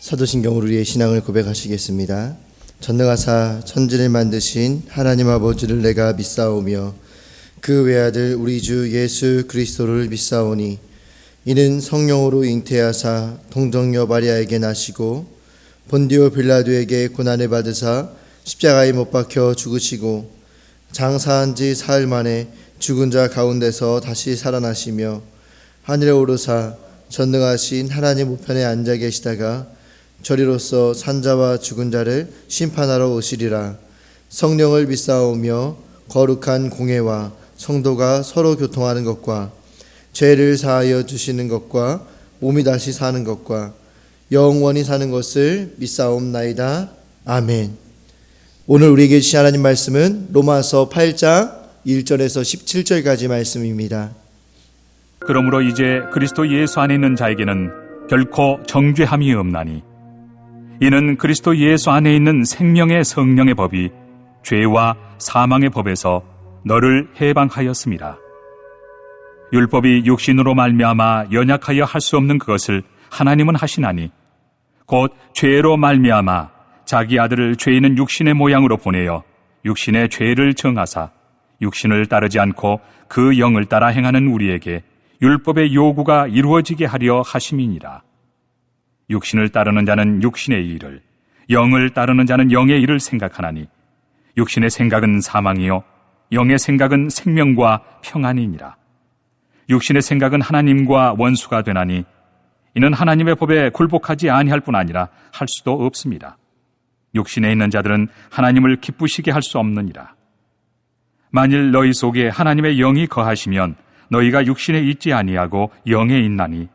사도신경으로 우리의 신앙을 고백하시겠습니다. 전능하사 천지를 만드신 하나님 아버지를 내가 믿사오며 그 외아들 우리 주 예수 그리스도를 믿사오니 이는 성령으로 잉태하사 동정녀 마리아에게 나시고 본디오 빌라도에게 고난을 받으사 십자가에 못 박혀 죽으시고 장사한 지 사흘 만에 죽은 자 가운데서 다시 살아나시며 하늘에 오르사 전능하신 하나님 우편에 앉아 계시다가 저리로서 산자와 죽은 자를 심판하러 오시리라. 성령을 믿사오며 거룩한 공회와 성도가 서로 교통하는 것과 죄를 사하여 주시는 것과 몸이 다시 사는 것과 영원히 사는 것을 믿사옵나이다. 아멘. 오늘 우리에게 주신 하나님 말씀은 로마서 8장 1절에서 17절까지 말씀입니다. 그러므로 이제 그리스도 예수 안에 있는 자에게는 결코 정죄함이 없나니 이는 그리스도 예수 안에 있는 생명의 성령의 법이 죄와 사망의 법에서 너를 해방하였습니다. 율법이 육신으로 말미암아 연약하여 할 수 없는 그것을 하나님은 하시나니 곧 죄로 말미암아 자기 아들을 죄 있는 육신의 모양으로 보내어 육신의 죄를 정하사 육신을 따르지 않고 그 영을 따라 행하는 우리에게 율법의 요구가 이루어지게 하려 하심이니라. 육신을 따르는 자는 육신의 일을, 영을 따르는 자는 영의 일을 생각하나니 육신의 생각은 사망이요 영의 생각은 생명과 평안이니라. 육신의 생각은 하나님과 원수가 되나니 이는 하나님의 법에 굴복하지 아니할 뿐 아니라 할 수도 없습니다. 육신에 있는 자들은 하나님을 기쁘시게 할 수 없느니라. 만일 너희 속에 하나님의 영이 거하시면 너희가 육신에 있지 아니하고 영에 있나니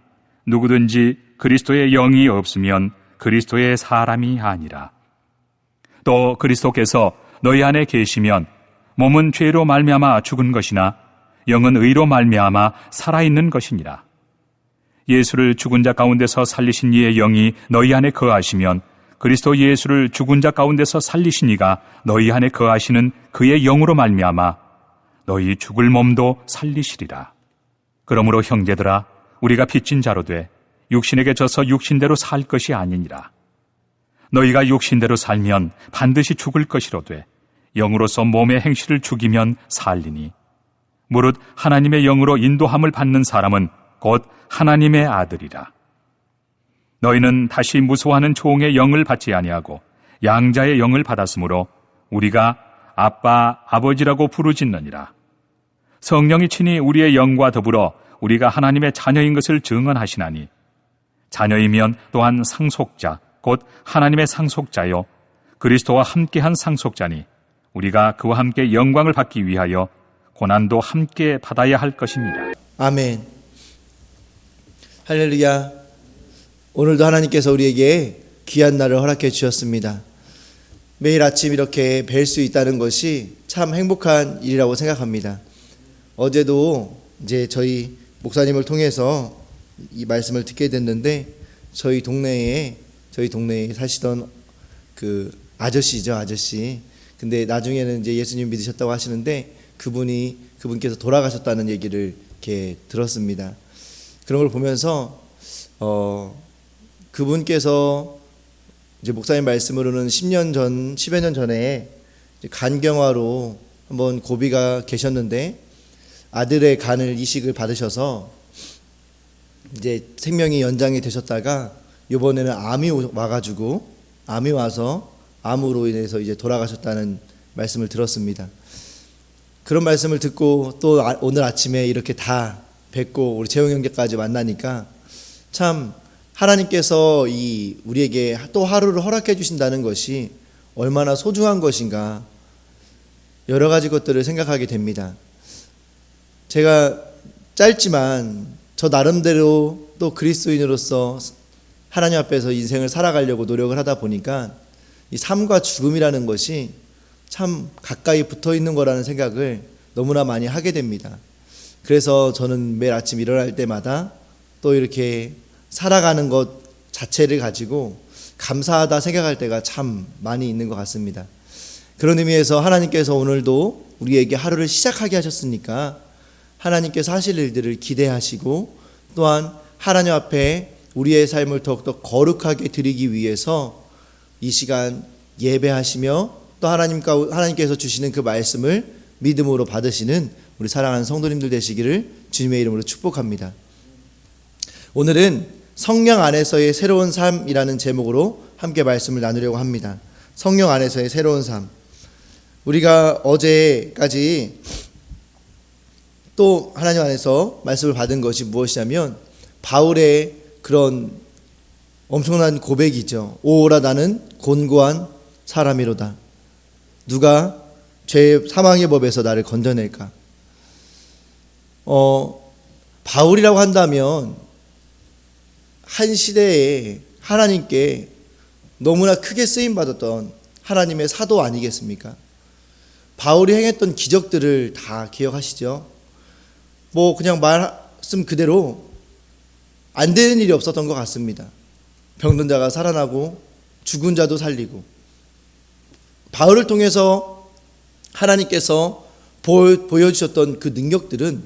누구든지 그리스도의 영이 없으면 그리스도의 사람이 아니라. 또 그리스도께서 너희 안에 계시면 몸은 죄로 말미암아 죽은 것이나 영은 의로 말미암아 살아있는 것이니라. 예수를 죽은 자 가운데서 살리신 이의 영이 너희 안에 거하시면 그리스도 예수를 죽은 자 가운데서 살리신 이가 너희 안에 거하시는 그의 영으로 말미암아 너희 죽을 몸도 살리시리라. 그러므로 형제들아, 우리가 빚진 자로 돼 육신에게 져서 육신대로 살 것이 아니니라. 너희가 육신대로 살면 반드시 죽을 것이로되 영으로서 몸의 행실을 죽이면 살리니 무릇 하나님의 영으로 인도함을 받는 사람은 곧 하나님의 아들이라. 너희는 다시 무소하는 종의 영을 받지 아니하고 양자의 영을 받았으므로 우리가 아빠, 아버지라고 부르짖느니라. 성령이 친히 우리의 영과 더불어 우리가 하나님의 자녀인 것을 증언하시나니 자녀이면 또한 상속자, 곧 하나님의 상속자요 그리스도와 함께한 상속자니 우리가 그와 함께 영광을 받기 위하여 고난도 함께 받아야 할 것입니다. 아멘. 할렐루야. 오늘도 하나님께서 우리에게 귀한 날을 허락해 주셨습니다. 매일 아침 이렇게 뵐 수 있다는 것이 참 행복한 일이라고 생각합니다. 어제도 이제 저희 목사님을 통해서 이 말씀을 듣게 됐는데 저희 동네에 사시던 그 아저씨죠, 아저씨. 근데 나중에는 이제 예수님 믿으셨다고 하시는데 그분께서 돌아가셨다는 얘기를 이렇게 들었습니다. 그런 걸 보면서 그분께서 이제 목사님 말씀으로는 10여 년 전에 간경화로 한번 고비가 계셨는데 아들의 간을 이식을 받으셔서 이제 생명이 연장이 되셨다가 이번에는 암이 와서 암으로 인해서 이제 돌아가셨다는 말씀을 들었습니다. 그런 말씀을 듣고 또 오늘 아침에 이렇게 다 뵙고 우리 재용 형제까지 만나니까 참 하나님께서 우리에게 또 하루를 허락해 주신다는 것이 얼마나 소중한 것인가 여러 가지 것들을 생각하게 됩니다. 제가 짧지만 저 나름대로 또 그리스도인으로서 하나님 앞에서 인생을 살아가려고 노력을 하다 보니까 이 삶과 죽음이라는 것이 참 가까이 붙어 있는 거라는 생각을 너무나 많이 하게 됩니다. 그래서 저는 매일 아침 일어날 때마다 또 이렇게 살아가는 것 자체를 가지고 감사하다 생각할 때가 참 많이 있는 것 같습니다. 그런 의미에서 하나님께서 오늘도 우리에게 하루를 시작하게 하셨으니까 하나님께서 하실 일들을 기대하시고 또한 하나님 앞에 우리의 삶을 더욱더 거룩하게 드리기 위해서 이 시간 예배하시며 또 하나님께서 주시는 그 말씀을 믿음으로 받으시는 우리 사랑하는 성도님들 되시기를 주님의 이름으로 축복합니다. 오늘은 성령 안에서의 새로운 삶이라는 제목으로 함께 말씀을 나누려고 합니다. 성령 안에서의 새로운 삶. 우리가 어제까지 또 하나님 안에서 말씀을 받은 것이 무엇이냐면 바울의 그런 엄청난 고백이죠. 오라 나는 곤고한 사람이로다. 누가 죄의 사망의 법에서 나를 건져낼까? 바울이라고 한다면 한 시대에 하나님께 너무나 크게 쓰임받았던 하나님의 사도 아니겠습니까? 바울이 행했던 기적들을 다 기억하시죠? 그냥 말씀 그대로 안 되는 일이 없었던 것 같습니다. 병든 자가 살아나고 죽은 자도 살리고, 바울을 통해서 하나님께서 보여주셨던 그 능력들은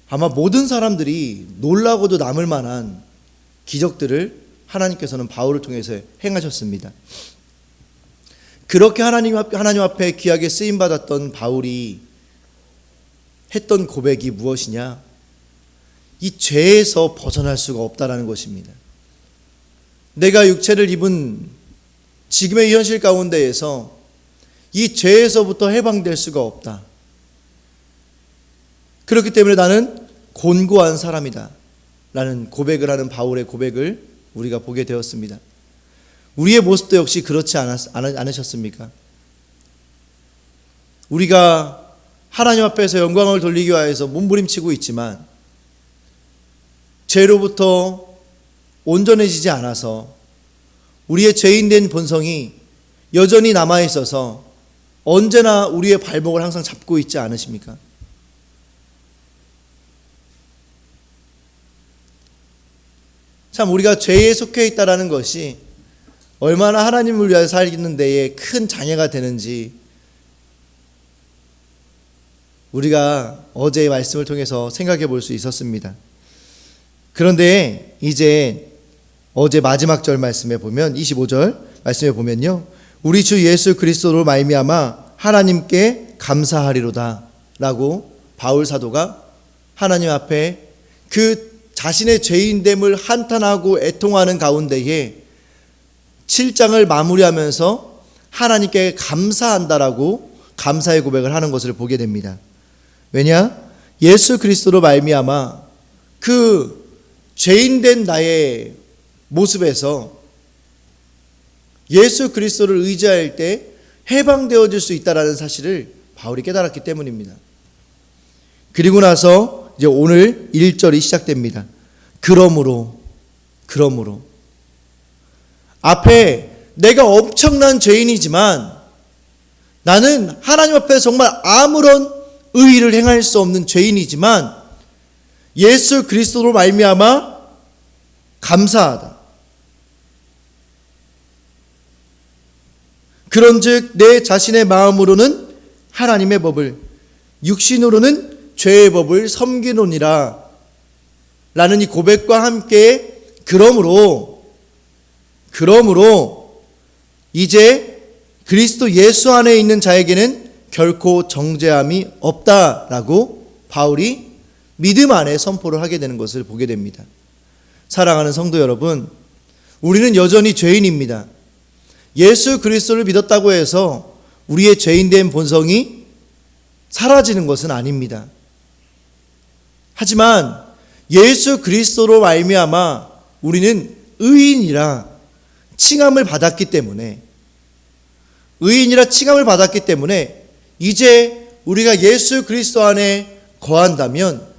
아마 모든 사람들이 놀라고도 남을 만한 기적들을 하나님께서는 바울을 통해서 행하셨습니다. 그렇게 하나님 앞에 귀하게 쓰임받았던 바울이 했던 고백이 무엇이냐? 이 죄에서 벗어날 수가 없다라는 것입니다. 내가 육체를 입은 지금의 현실 가운데에서 이 죄에서부터 해방될 수가 없다. 그렇기 때문에 나는 곤고한 사람이다 라는 고백을 하는 바울의 고백을 우리가 보게 되었습니다. 우리의 모습도 역시 그렇지 않으셨습니까? 우리가 하나님 앞에서 영광을 돌리기 위해서 몸부림치고 있지만 죄로부터 온전해지지 않아서 우리의 죄인된 본성이 여전히 남아있어서 언제나 우리의 발목을 항상 잡고 있지 않으십니까? 참 우리가 죄에 속해 있다라는 것이 얼마나 하나님을 위하여 살기는 데에 큰 장애가 되는지 우리가 어제의 말씀을 통해서 생각해 볼 수 있었습니다. 그런데 이제 어제 마지막 절 말씀에 보면 25절 말씀에 보면요, 우리 주 예수 그리스도로 말미암아 하나님께 감사하리로다 라고 바울 사도가 하나님 앞에 그 자신의 죄인됨을 한탄하고 애통하는 가운데에 7장을 마무리하면서 하나님께 감사한다라고 감사의 고백을 하는 것을 보게 됩니다. 왜냐? 예수 그리스도로 말미암아 그 죄인된 나의 모습에서 예수 그리스도를 의지할 때 해방되어질 수 있다는 사실을 바울이 깨달았기 때문입니다. 그리고 나서 이제 오늘 1절이 시작됩니다. 그러므로 앞에 내가 엄청난 죄인이지만 나는 하나님 앞에 정말 아무런 의의를 행할 수 없는 죄인이지만 예수 그리스도로 말미암아 감사하다. 그런즉 내 자신의 마음으로는 하나님의 법을, 육신으로는 죄의 법을 섬기노니라 라는 이 고백과 함께 그러므로 이제 그리스도 예수 안에 있는 자에게는 결코 정죄함이 없다라고 바울이 믿음 안에 선포를 하게 되는 것을 보게 됩니다. 사랑하는 성도 여러분, 우리는 여전히 죄인입니다. 예수 그리스도를 믿었다고 해서 우리의 죄인된 본성이 사라지는 것은 아닙니다. 하지만 예수 그리스도로 말미암아 우리는 의인이라 칭함을 받았기 때문에 이제 우리가 예수 그리스도 안에 거한다면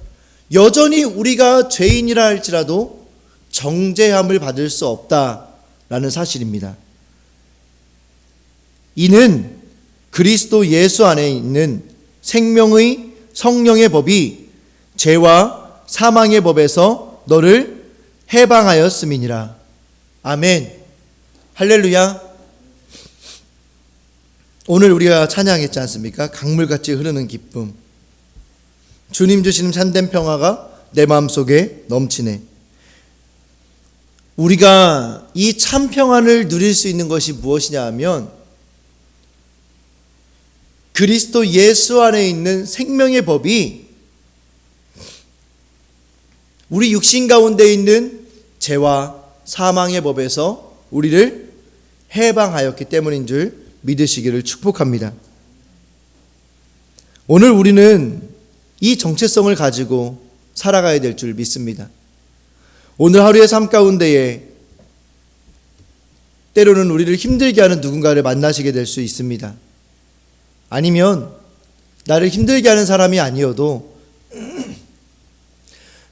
여전히 우리가 죄인이라 할지라도 정죄함을 받을 수 없다라는 사실입니다. 이는 그리스도 예수 안에 있는 생명의 성령의 법이 죄와 사망의 법에서 너를 해방하였음이니라. 아멘. 할렐루야. 오늘 우리가 찬양했지 않습니까? 강물같이 흐르는 기쁨. 주님 주시는 참된 평화가 내 마음속에 넘치네. 우리가 이 참 평안을 누릴 수 있는 것이 무엇이냐 하면 그리스도 예수 안에 있는 생명의 법이 우리 육신 가운데 있는 죄와 사망의 법에서 우리를 해방하였기 때문인 줄 믿으시기를 축복합니다. 오늘 우리는 이 정체성을 가지고 살아가야 될 줄 믿습니다. 오늘 하루의 삶 가운데에 때로는 우리를 힘들게 하는 누군가를 만나시게 될 수 있습니다. 아니면 나를 힘들게 하는 사람이 아니어도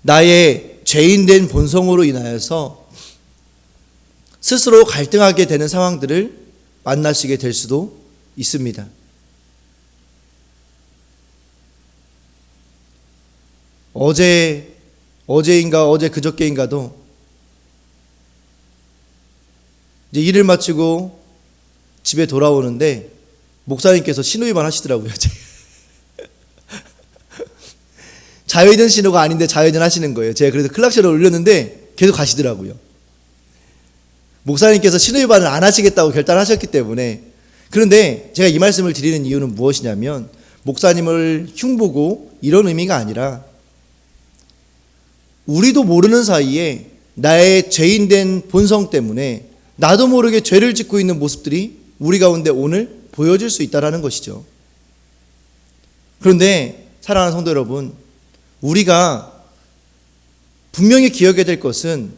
나의 죄인된 본성으로 인하여서 스스로 갈등하게 되는 상황들을 만나시게 될 수도 있습니다. 어제 그저께인가도 이제 일을 마치고 집에 돌아오는데 목사님께서 신호위반 하시더라고요. 자회전 신호가 아닌데 자회전 하시는 거예요. 제가 그래서 클락션을 올렸는데 계속 가시더라고요. 목사님께서 신호위반을 안 하시겠다고 결단하셨기 때문에. 그런데 제가 이 말씀을 드리는 이유는 무엇이냐면 목사님을 흉보고 이런 의미가 아니라 우리도 모르는 사이에 나의 죄인된 본성 때문에 나도 모르게 죄를 짓고 있는 모습들이 우리 가운데 오늘 보여질 수 있다는 것이죠. 그런데 사랑하는 성도 여러분, 우리가 분명히 기억해야 될 것은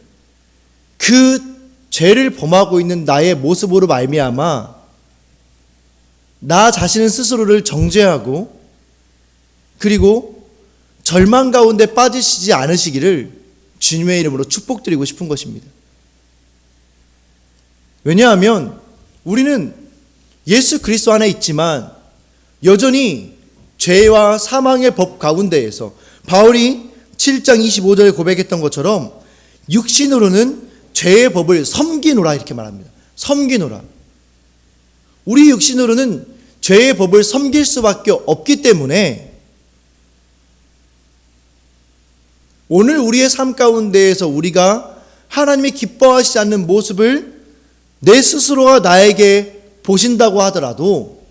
그 죄를 범하고 있는 나의 모습으로 말미암아 나 자신 스스로를 정죄하고 그리고 절망 가운데 빠지시지 않으시기를 주님의 이름으로 축복드리고 싶은 것입니다. 왜냐하면 우리는 예수 그리스도 안에 있지만 여전히 죄와 사망의 법 가운데에서 바울이 7장 25절에 고백했던 것처럼 육신으로는 죄의 법을 섬기노라 이렇게 말합니다. 섬기노라. 우리 육신으로는 죄의 법을 섬길 수밖에 없기 때문에 오늘 우리의 삶 가운데에서 우리가 하나님이 기뻐하시지 않는 모습을 내 스스로가 나에게 보신다고 하더라도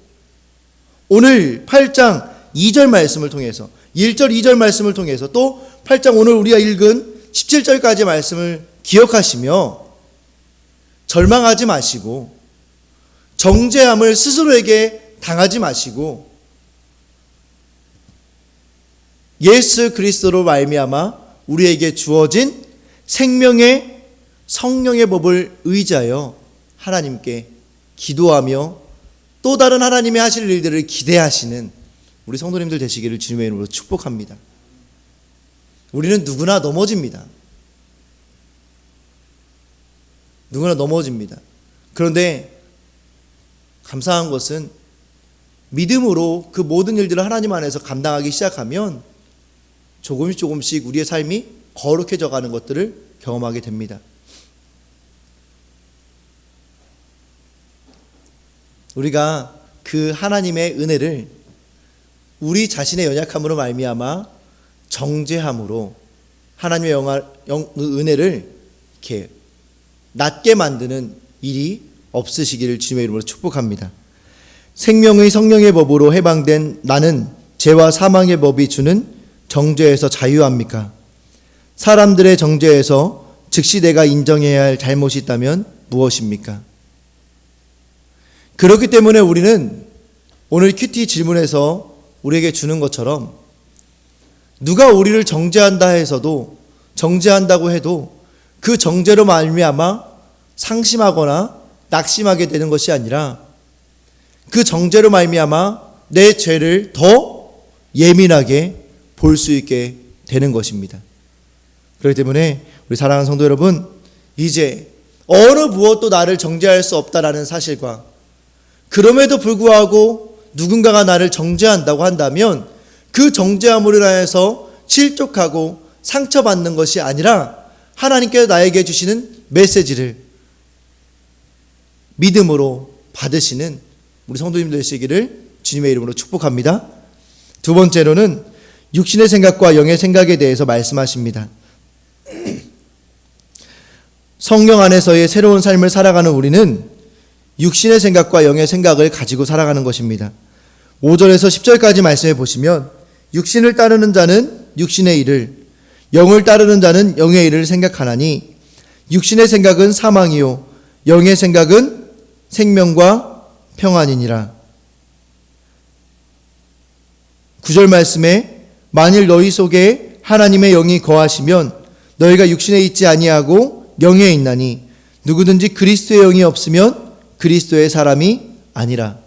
오늘 8장 2절 말씀을 통해서 1절 2절 말씀을 통해서 또 8장 오늘 우리가 읽은 17절까지 말씀을 기억하시며 절망하지 마시고 정죄함을 스스로에게 당하지 마시고 예수 그리스도로 말미암아 우리에게 주어진 생명의 성령의 법을 의지하여 하나님께 기도하며 또 다른 하나님의 하실 일들을 기대하시는 우리 성도님들 되시기를 주님의 이름으로 축복합니다. 우리는 누구나 넘어집니다. 누구나 넘어집니다. 그런데 감사한 것은 믿음으로 그 모든 일들을 하나님 안에서 감당하기 시작하면 조금씩 우리의 삶이 거룩해져 가는 것들을 경험하게 됩니다. 우리가 그 하나님의 은혜를 우리 자신의 연약함으로 말미암아 정죄함으로 하나님의 은혜를 이렇게 낮게 만드는 일이 없으시기를 주님의 이름으로 축복합니다. 생명의 성령의 법으로 해방된 나는 죄와 사망의 법이 주는 정죄에서 자유합니까? 사람들의 정죄에서 즉시 내가 인정해야 할 잘못이 있다면 무엇입니까? 그렇기 때문에 우리는 오늘 큐티 질문에서 우리에게 주는 것처럼 누가 우리를 정죄한다고 해도 그 정죄로 말미암아 상심하거나 낙심하게 되는 것이 아니라 그 정죄로 말미암아 내 죄를 더 예민하게 볼 수 있게 되는 것입니다. 그렇기 때문에 우리 사랑하는 성도 여러분, 이제 어느 무엇도 나를 정죄할 수 없다라는 사실과 그럼에도 불구하고 누군가가 나를 정죄한다고 한다면 그 정죄함으로 인하여서 실족하고 상처받는 것이 아니라 하나님께서 나에게 주시는 메시지를 믿음으로 받으시는 우리 성도님들 되시기를 주님의 이름으로 축복합니다. 두 번째로는 육신의 생각과 영의 생각에 대해서 말씀하십니다. 성령 안에서의 새로운 삶을 살아가는 우리는 육신의 생각과 영의 생각을 가지고 살아가는 것입니다. 5절에서 10절까지 말씀해 보시면 육신을 따르는 자는 육신의 일을, 영을 따르는 자는 영의 일을 생각하나니 육신의 생각은 사망이요 영의 생각은 생명과 평안이니라. 9절 말씀에 만일 너희 속에 하나님의 영이 거하시면 너희가 육신에 있지 아니하고 영에 있나니 누구든지 그리스도의 영이 없으면 그리스도의 사람이 아니라.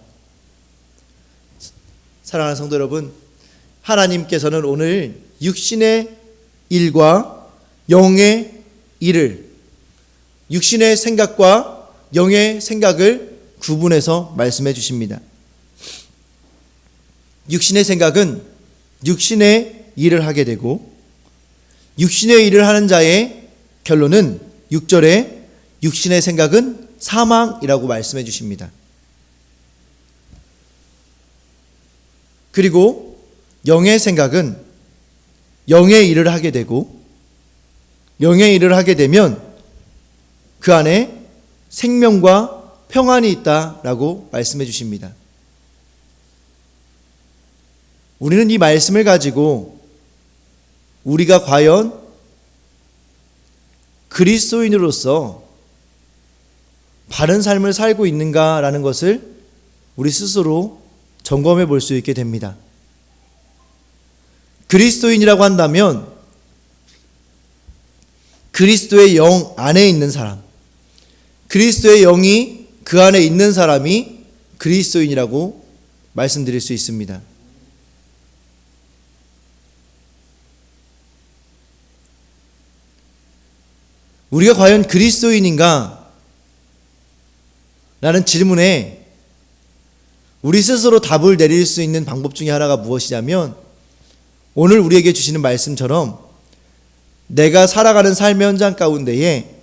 사랑하는 성도 여러분, 하나님께서는 오늘 육신의 일과 영의 일을, 육신의 생각과 영의 생각을 구분해서 말씀해 주십니다. 육신의 생각은 육신의 일을 하게 되고 육신의 일을 하는 자의 결론은 6절에 육신의 생각은 사망이라고 말씀해 주십니다. 그리고 영의 생각은 영의 일을 하게 되고 영의 일을 하게 되면 그 안에 생명과 평안이 있다라고 말씀해 주십니다. 우리는 이 말씀을 가지고 우리가 과연 그리스도인으로서 바른 삶을 살고 있는가라는 것을 우리 스스로 점검해 볼 수 있게 됩니다. 그리스도인이라고 한다면 그리스도의 영 안에 있는 사람, 그리스도의 영이 그 안에 있는 사람이 그리스도인이라고 말씀드릴 수 있습니다. 우리가 과연 그리스도인인가? 라는 질문에 우리 스스로 답을 내릴 수 있는 방법 중에 하나가 무엇이냐면 오늘 우리에게 주시는 말씀처럼 내가 살아가는 삶의 현장 가운데에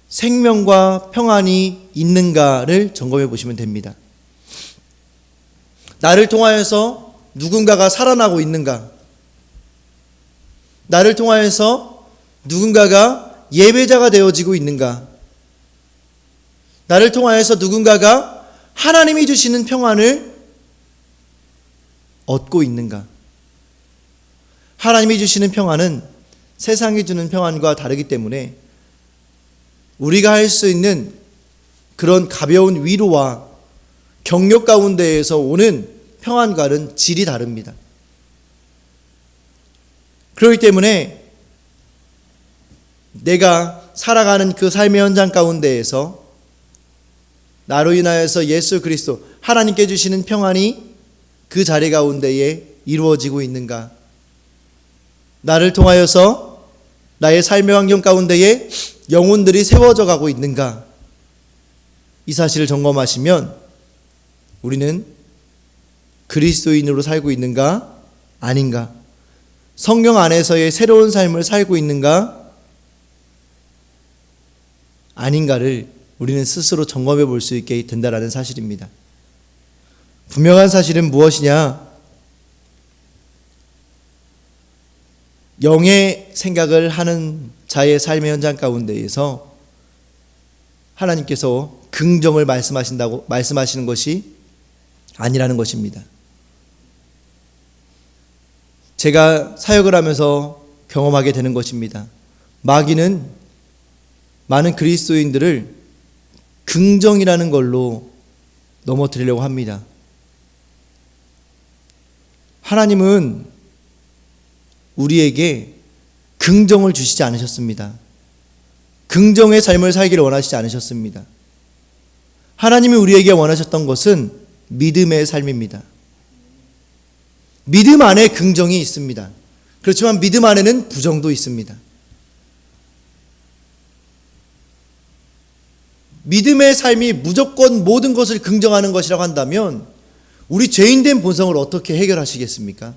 생명과 평안이 있는가를 점검해 보시면 됩니다. 나를 통하여서 누군가가 살아나고 있는가? 나를 통하여서 누군가가 예배자가 되어지고 있는가? 나를 통하여서 누군가가 하나님이 주시는 평안을 얻고 있는가? 하나님이 주시는 평안은 세상이 주는 평안과 다르기 때문에 우리가 할 수 있는 그런 가벼운 위로와 격려 가운데에서 오는 평안과는 질이 다릅니다. 그렇기 때문에 내가 살아가는 그 삶의 현장 가운데에서 나로 인하여서 예수 그리스도 하나님께 주시는 평안이 그 자리 가운데에 이루어지고 있는가? 나를 통하여서 나의 삶의 환경 가운데에 영혼들이 세워져 가고 있는가? 이 사실을 점검하시면 우리는 그리스도인으로 살고 있는가? 아닌가? 성령 안에서의 새로운 삶을 살고 있는가? 아닌가를 우리는 스스로 점검해 볼 수 있게 된다라는 사실입니다. 분명한 사실은 무엇이냐? 영의 생각을 하는 자의 삶의 현장 가운데에서 하나님께서 긍정을 말씀하시는 것이 아니라는 것입니다. 제가 사역을 하면서 경험하게 되는 것입니다. 마귀는 많은 그리스도인들을 긍정이라는 걸로 넘어뜨리려고 합니다. 하나님은 우리에게 긍정을 주시지 않으셨습니다. 긍정의 삶을 살기를 원하시지 않으셨습니다. 하나님이 우리에게 원하셨던 것은 믿음의 삶입니다. 믿음 안에 긍정이 있습니다. 그렇지만 믿음 안에는 부정도 있습니다. 믿음의 삶이 무조건 모든 것을 긍정하는 것이라고 한다면 우리 죄인된 본성을 어떻게 해결하시겠습니까?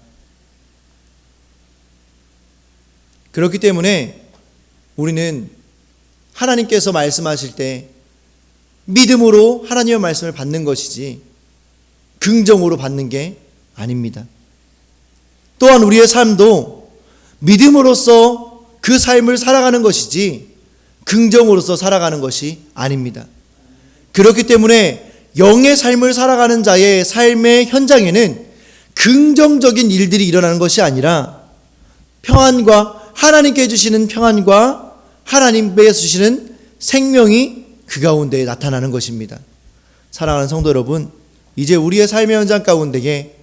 그렇기 때문에 우리는 하나님께서 말씀하실 때 믿음으로 하나님의 말씀을 받는 것이지 긍정으로 받는 게 아닙니다. 또한 우리의 삶도 믿음으로써 그 삶을 살아가는 것이지 긍정으로서 살아가는 것이 아닙니다. 그렇기 때문에 영의 삶을 살아가는 자의 삶의 현장에는 긍정적인 일들이 일어나는 것이 아니라 평안과 하나님께 주시는 평안과 하나님께서 주시는 생명이 그 가운데 나타나는 것입니다. 사랑하는 성도 여러분, 이제 우리의 삶의 현장 가운데에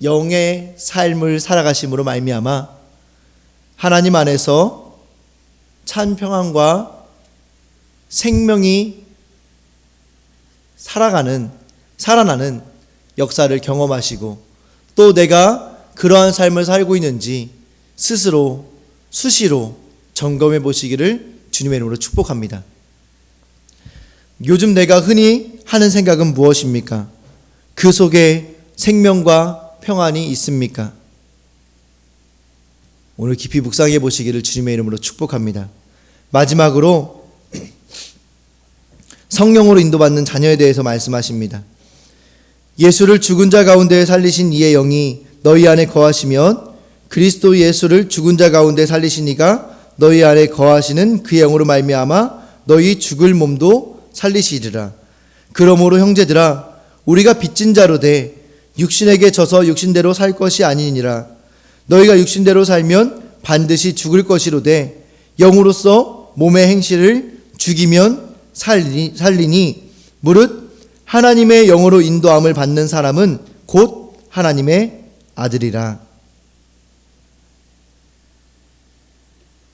영의 삶을 살아가심으로 말미암아 하나님 안에서 참 평안과 생명이 살아나는 역사를 경험하시고 또 내가 그러한 삶을 살고 있는지 스스로 수시로 점검해 보시기를 주님의 이름으로 축복합니다. 요즘 내가 흔히 하는 생각은 무엇입니까? 그 속에 생명과 평안이 있습니까? 오늘 깊이 묵상해 보시기를 주님의 이름으로 축복합니다. 마지막으로 성령으로 인도받는 자녀에 대해서 말씀하십니다. 예수를 죽은 자 가운데 살리신 이의 영이 너희 안에 거하시면 그리스도 예수를 죽은 자 가운데 살리신 이가 너희 안에 거하시는 그 영으로 말미암아 너희 죽을 몸도 살리시리라. 그러므로 형제들아, 우리가 빚진 자로 돼 육신에게 져서 육신대로 살 것이 아니니라. 너희가 육신대로 살면 반드시 죽을 것이로되 영으로서 몸의 행실을 죽이면 살리니 무릇 하나님의 영으로 인도함을 받는 사람은 곧 하나님의 아들이라.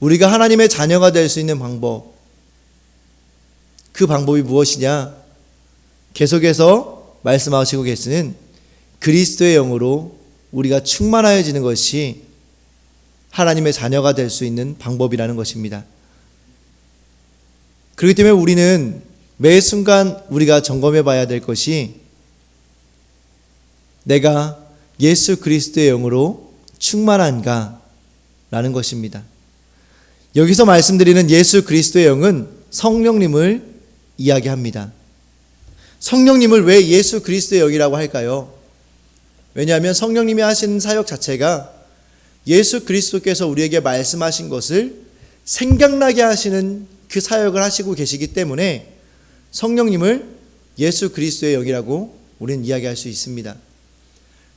우리가 하나님의 자녀가 될 수 있는 방법, 그 방법이 무엇이냐? 계속해서 말씀하시고 계시는 그리스도의 영으로 우리가 충만하여지는 것이 하나님의 자녀가 될 수 있는 방법이라는 것입니다. 그렇기 때문에 우리는 매 순간 우리가 점검해 봐야 될 것이 내가 예수 그리스도의 영으로 충만한가? 라는 것입니다. 여기서 말씀드리는 예수 그리스도의 영은 성령님을 이야기합니다. 성령님을 왜 예수 그리스도의 영이라고 할까요? 왜냐하면 성령님이 하시는 사역 자체가 예수 그리스도께서 우리에게 말씀하신 것을 생각나게 하시는 그 사역을 하시고 계시기 때문에 성령님을 예수 그리스도의 영이라고 우리는 이야기할 수 있습니다.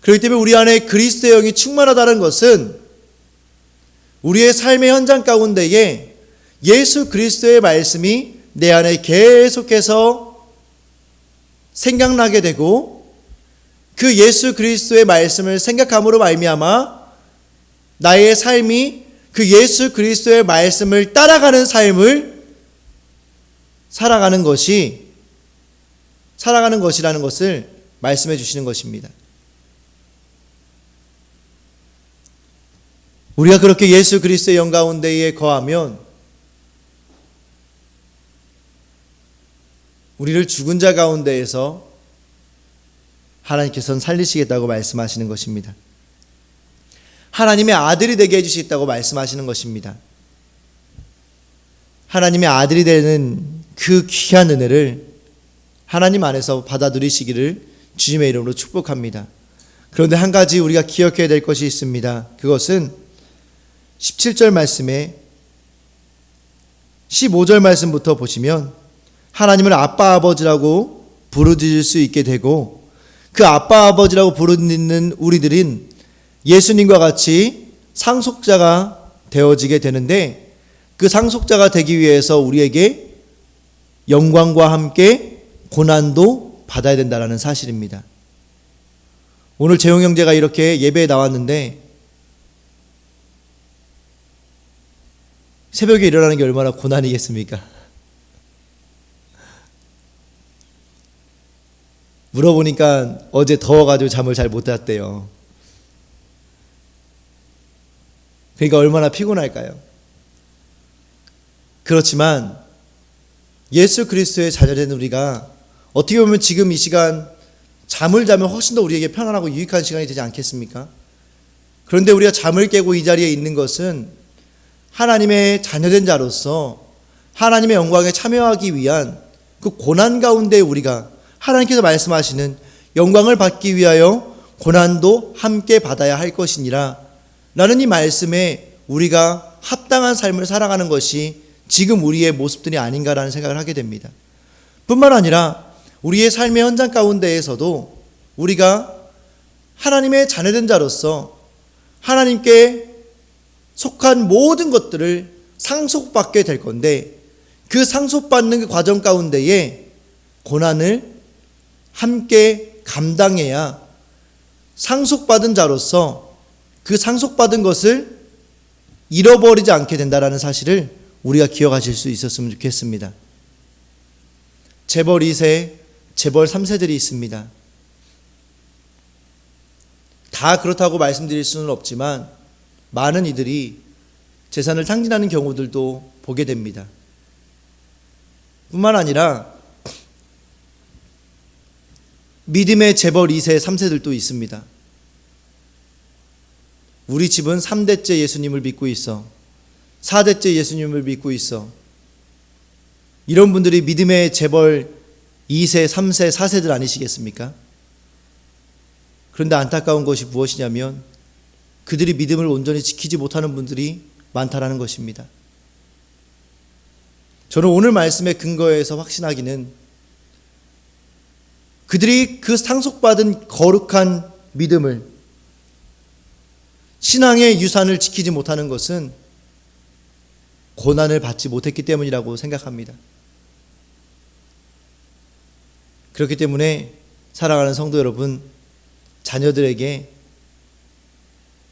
그렇기 때문에 우리 안에 그리스도의 영이 충만하다는 것은 우리의 삶의 현장 가운데에 예수 그리스도의 말씀이 내 안에 계속해서 생각나게 되고 그 예수 그리스도의 말씀을 생각함으로 말미암아 나의 삶이 그 예수 그리스도의 말씀을 따라가는 삶을 살아가는 것이라는 것을 말씀해 주시는 것입니다. 우리가 그렇게 예수 그리스도의 영 가운데에 거하면 우리를 죽은 자 가운데에서 하나님께서는 살리시겠다고 말씀하시는 것입니다. 하나님의 아들이 되게 해주시겠다고 말씀하시는 것입니다. 하나님의 아들이 되는 그 귀한 은혜를 하나님 안에서 받아 누리시기를 주님의 이름으로 축복합니다. 그런데 한 가지 우리가 기억해야 될 것이 있습니다. 그것은 17절 말씀에 15절 말씀부터 보시면 하나님을 아빠 아버지라고 부르짖을 수 있게 되고 그 아빠 아버지라고 부르짖는 우리들인 예수님과 같이 상속자가 되어지게 되는데 그 상속자가 되기 위해서 우리에게 영광과 함께 고난도 받아야 된다는 사실입니다. 오늘 재용 형제가 이렇게 예배에 나왔는데 새벽에 일어나는 게 얼마나 고난이겠습니까? 물어보니까 어제 더워가지고 잠을 잘 못 잤대요. 그러니까 얼마나 피곤할까요? 그렇지만 예수 그리스도의 자녀된 우리가 어떻게 보면 지금 이 시간 잠을 자면 훨씬 더 우리에게 편안하고 유익한 시간이 되지 않겠습니까? 그런데 우리가 잠을 깨고 이 자리에 있는 것은 하나님의 자녀된 자로서 하나님의 영광에 참여하기 위한 그 고난 가운데 우리가 하나님께서 말씀하시는 영광을 받기 위하여 고난도 함께 받아야 할 것이니라 라는 이 말씀에 우리가 합당한 삶을 살아가는 것이 지금 우리의 모습들이 아닌가라는 생각을 하게 됩니다. 뿐만 아니라 우리의 삶의 현장 가운데에서도 우리가 하나님의 자녀된 자로서 하나님께 속한 모든 것들을 상속받게 될 건데, 그 상속받는 그 과정 가운데에 고난을 함께 감당해야 상속받은 자로서 그 상속받은 것을 잃어버리지 않게 된다는 사실을 우리가 기억하실 수 있었으면 좋겠습니다. 재벌 2세, 재벌 3세들이 있습니다. 다 그렇다고 말씀드릴 수는 없지만 많은 이들이 재산을 탕진하는 경우들도 보게 됩니다. 뿐만 아니라 믿음의 재벌 2세, 3세들도 있습니다. 우리 집은 3대째 예수님을 믿고 있어. 4대째 예수님을 믿고 있어. 이런 분들이 믿음의 재벌 2세, 3세, 4세들 아니시겠습니까? 그런데 안타까운 것이 무엇이냐면 그들이 믿음을 온전히 지키지 못하는 분들이 많다라는 것입니다. 저는 오늘 말씀의 근거에서 확신하기는 그들이 그 상속받은 거룩한 믿음을, 신앙의 유산을 지키지 못하는 것은 고난을 받지 못했기 때문이라고 생각합니다. 그렇기 때문에 사랑하는 성도 여러분, 자녀들에게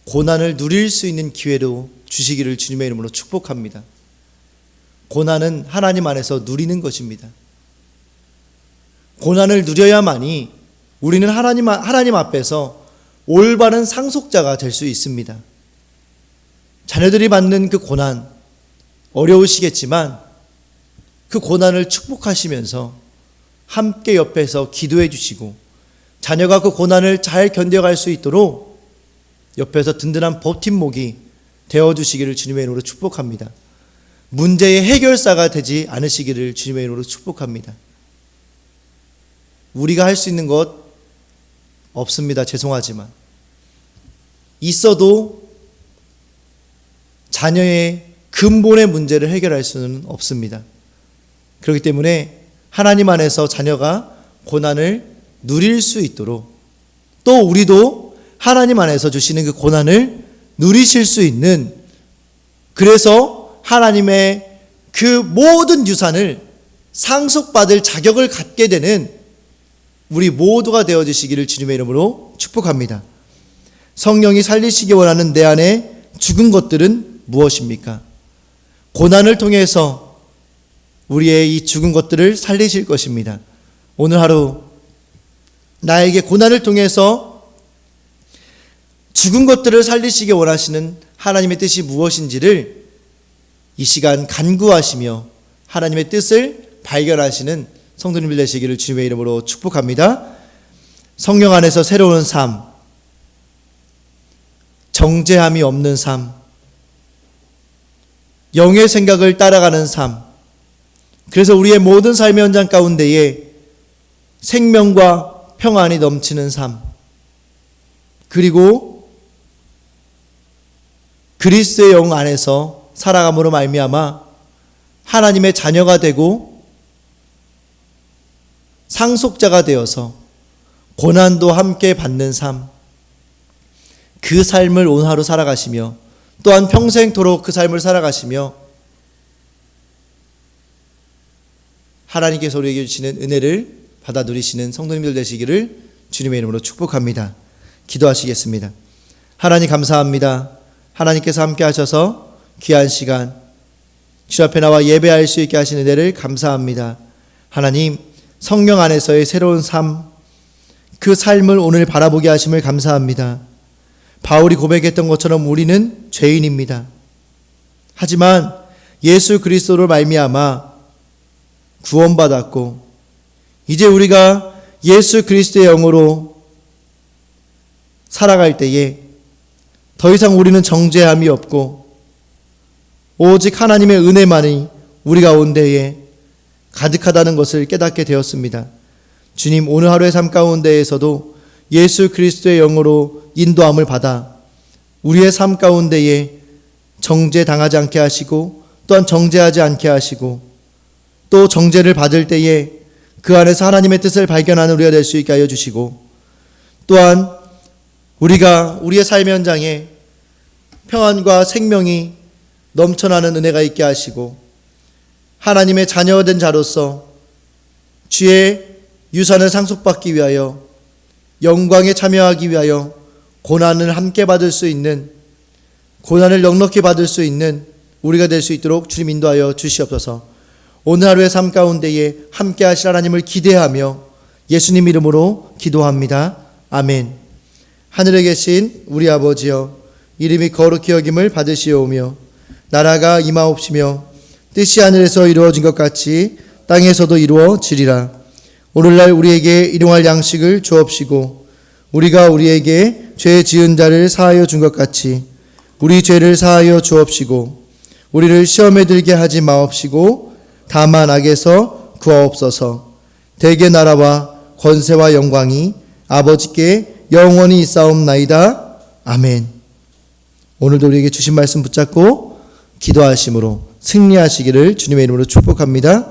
고난을 누릴 수 있는 기회로 주시기를 주님의 이름으로 축복합니다. 고난은 하나님 안에서 누리는 것입니다. 고난을 누려야만이 우리는 하나님 앞에서 올바른 상속자가 될 수 있습니다. 자녀들이 받는 그 고난, 어려우시겠지만 그 고난을 축복하시면서 함께 옆에서 기도해 주시고 자녀가 그 고난을 잘 견뎌갈 수 있도록 옆에서 든든한 버팀목이 되어주시기를 주님의 이름으로 축복합니다. 문제의 해결사가 되지 않으시기를 주님의 이름으로 축복합니다. 우리가 할 수 있는 것 없습니다. 죄송하지만. 있어도 자녀의 근본의 문제를 해결할 수는 없습니다. 그렇기 때문에 하나님 안에서 자녀가 고난을 누릴 수 있도록, 또 우리도 하나님 안에서 주시는 그 고난을 누리실 수 있는, 그래서 하나님의 그 모든 유산을 상속받을 자격을 갖게 되는 우리 모두가 되어주시기를 주님의 이름으로 축복합니다. 성령이 살리시기 원하는 내 안에 죽은 것들은 무엇입니까? 고난을 통해서 우리의 이 죽은 것들을 살리실 것입니다. 오늘 하루 나에게 고난을 통해서 죽은 것들을 살리시기 원하시는 하나님의 뜻이 무엇인지를 이 시간 간구하시며 하나님의 뜻을 발견하시는 성도님들 되시기를 주님의 이름으로 축복합니다. 성령 안에서 새로운 삶, 정죄함이 없는 삶, 영의 생각을 따라가는 삶, 그래서 우리의 모든 삶의 현장 가운데에 생명과 평안이 넘치는 삶, 그리고 그리스도의 영 안에서 살아감으로 말미암아 하나님의 자녀가 되고 상속자가 되어서 고난도 함께 받는 삶, 그 삶을 오늘 하루 살아가시며 또한 평생토록 그 삶을 살아가시며 하나님께서 우리에게 주시는 은혜를 받아 누리시는 성도님들 되시기를 주님의 이름으로 축복합니다. 기도하시겠습니다. 하나님 감사합니다. 하나님께서 함께 하셔서 귀한 시간 주 앞에 나와 예배할 수 있게 하시는 은혜를 감사합니다. 하나님, 성령 안에서의 새로운 삶, 그 삶을 오늘 바라보게 하심을 감사합니다. 바울이 고백했던 것처럼 우리는 죄인입니다. 하지만 예수 그리스도로 말미암아 구원받았고 이제 우리가 예수 그리스도의 영으로 살아갈 때에 더 이상 우리는 정죄함이 없고 오직 하나님의 은혜만이 우리 가운데에 가득하다는 것을 깨닫게 되었습니다. 주님, 오늘 하루의 삶 가운데에서도 예수 그리스도의 영으로 인도함을 받아 우리의 삶 가운데에 정죄당하지 않게 하시고 또한 정죄하지 않게 하시고 또 정죄를 받을 때에 그 안에서 하나님의 뜻을 발견하는 우리가 될 수 있게 하여 주시고 또한 우리가 우리의 삶의 현장에 평안과 생명이 넘쳐나는 은혜가 있게 하시고 하나님의 자녀된 자로서 주의 유산을 상속받기 위하여 영광에 참여하기 위하여 고난을 함께 받을 수 있는 고난을 넉넉히 받을 수 있는 우리가 될 수 있도록 주님 인도하여 주시옵소서. 오늘 하루의 삶 가운데에 함께 하실 하나님을 기대하며 예수님 이름으로 기도합니다. 아멘. 하늘에 계신 우리 아버지여 이름이 거룩히 여김을 받으시오며 나라가 임하옵시며 뜻이 하늘에서 이루어진 것 같이 땅에서도 이루어지리라. 오늘날 우리에게 일용할 양식을 주옵시고 우리가 우리에게 죄 지은 자를 사하여 준 것 같이 우리 죄를 사하여 주옵시고 우리를 시험에 들게 하지 마옵시고 다만 악에서 구하옵소서. 대개 나라와 권세와 영광이 아버지께 영원히 있사옵나이다. 아멘. 오늘도 우리에게 주신 말씀 붙잡고 기도하심으로 승리하시기를 주님의 이름으로 축복합니다.